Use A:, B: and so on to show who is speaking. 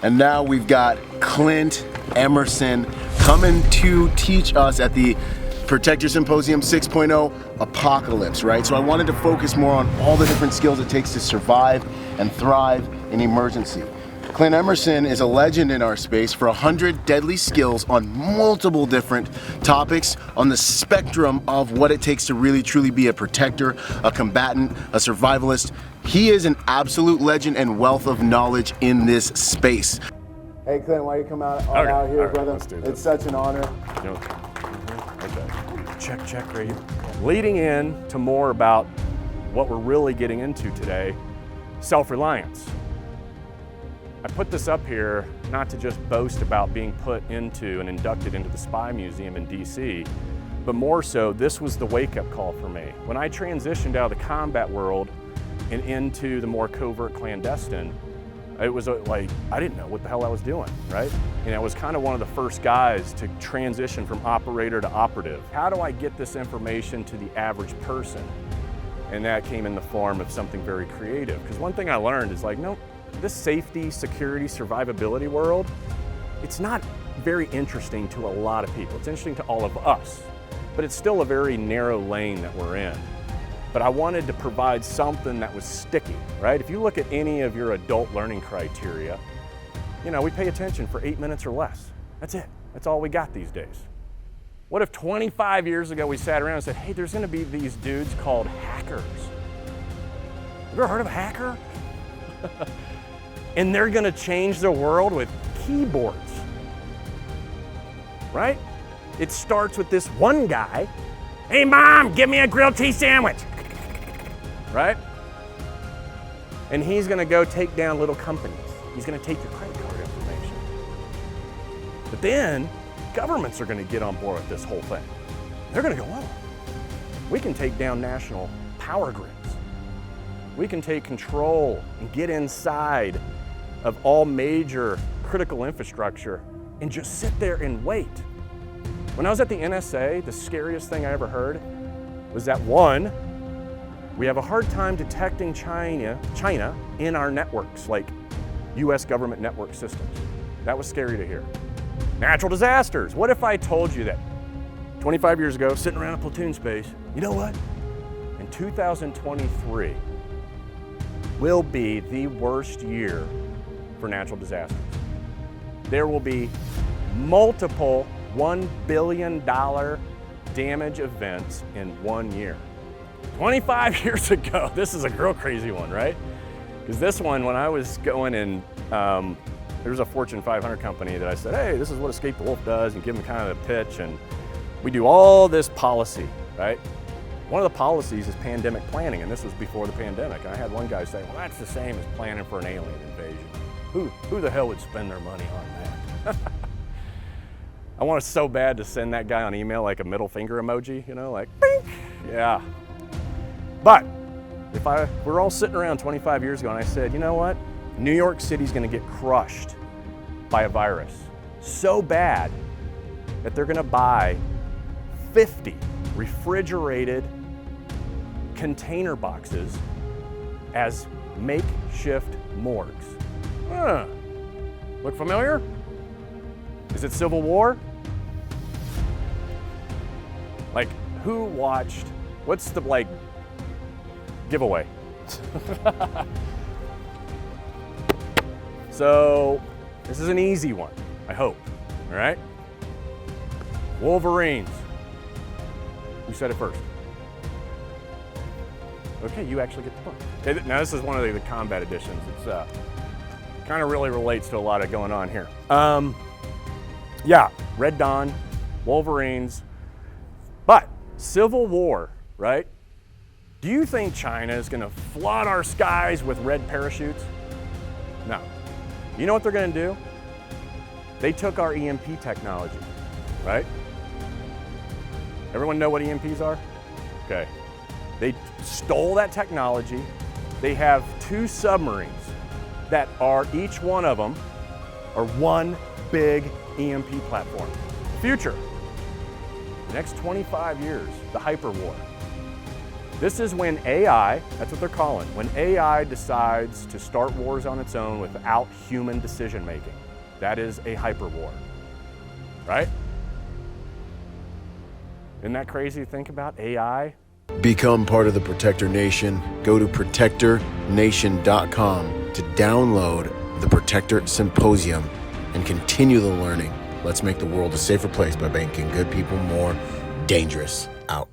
A: And now we've got Clint Emerson coming to teach us at the Protector Symposium 6.0 Apocalypse, right? So I wanted to focus more on all the different skills it takes to survive and thrive in emergency. Clint Emerson is a legend in our space for 100 deadly skills on multiple different topics on the spectrum of what it takes to really truly be a protector, a combatant, a survivalist. He is an absolute legend and wealth of knowledge in this space. Hey Clint, why you come out here, right, brother? It's such an honor.
B: Okay. Check right here. Leading in to more about what we're really getting into today, self-reliance. I put this up here not to just boast about being put into and inducted into the Spy Museum in DC, but more so, this was the wake-up call for me. When I transitioned out of the combat world and into the more covert clandestine, it was like, I didn't know what the hell I was doing, right? And I was kind of one of the first guys to transition from operator to operative. How do I get this information to the average person? And that came in the form of something very creative. Because one thing I learned is like, no, this safety, security, survivability world, it's not very interesting to a lot of people. It's interesting to all of us, but it's still a very narrow lane that we're in. But I wanted to provide something that was sticky, right? If you look at any of your adult learning criteria, you know, we pay attention for 8 minutes or less. That's it. That's all we got these days. What if 25 years ago we sat around and said, hey, there's gonna be these dudes called hackers. You ever heard of a hacker? And they're gonna change the world with keyboards, right? It starts with this one guy, hey mom, give me a grilled cheese sandwich, right? And he's gonna go take down little companies. He's gonna take your credit card information. But then governments are gonna get on board with this whole thing. They're gonna go, oh, we can take down national power grids. We can take control and get inside of all major critical infrastructure and just sit there and wait. When I was at the NSA, the scariest thing I ever heard was that one, we have a hard time detecting China in our networks, like US government network systems. That was scary to hear. Natural disasters. What if I told you that 25 years ago, sitting around a platoon space, you know what? In 2023 will be the worst year for natural disasters. There will be multiple $1 billion damage events in 1 year. 25 years ago, this is a real crazy one, right? Because this one, when I was going in, there was a Fortune 500 company that I said, hey, this is what Escape the Wolf does, and give them kind of a pitch, and we do all this policy, right? One of the policies is pandemic planning, and this was before the pandemic. And I had one guy say, well, that's the same as planning for an alien invasion. Who the hell would spend their money on that? I wanted so bad to send that guy on email like a middle finger emoji, you know, like, bink, yeah. But if we're all sitting around 25 years ago and I said, you know what? New York City's gonna get crushed by a virus so bad that they're gonna buy 50 refrigerated container boxes as makeshift morgues. Look familiar? Is it Civil War? Like, who watched, what's the, like, giveaway? So, this is an easy one, I hope, all right? Wolverines. Who said it first? Okay, you actually get the point. Okay, now this is one of the combat editions. It's kind of really relates to a lot of going on here. Yeah, Red Dawn, Wolverines, but Civil War, right? Do you think China is gonna flood our skies with red parachutes? No. You know what they're gonna do? They took our EMP technology, right? Everyone know what EMPs are? Okay. They stole that technology. They have 2 submarines that are, each one of them, are one big EMP platform. Future. The next 25 years, the hyper war. This is when AI, that's what they're calling, when AI decides to start wars on its own without human decision making. That is a hyperwar, right? Isn't that crazy to think about? AI?
A: Become part of the Protector Nation. Go to protectornation.com to download the Protector Symposium and continue the learning. Let's make the world a safer place by making good people more dangerous. Out.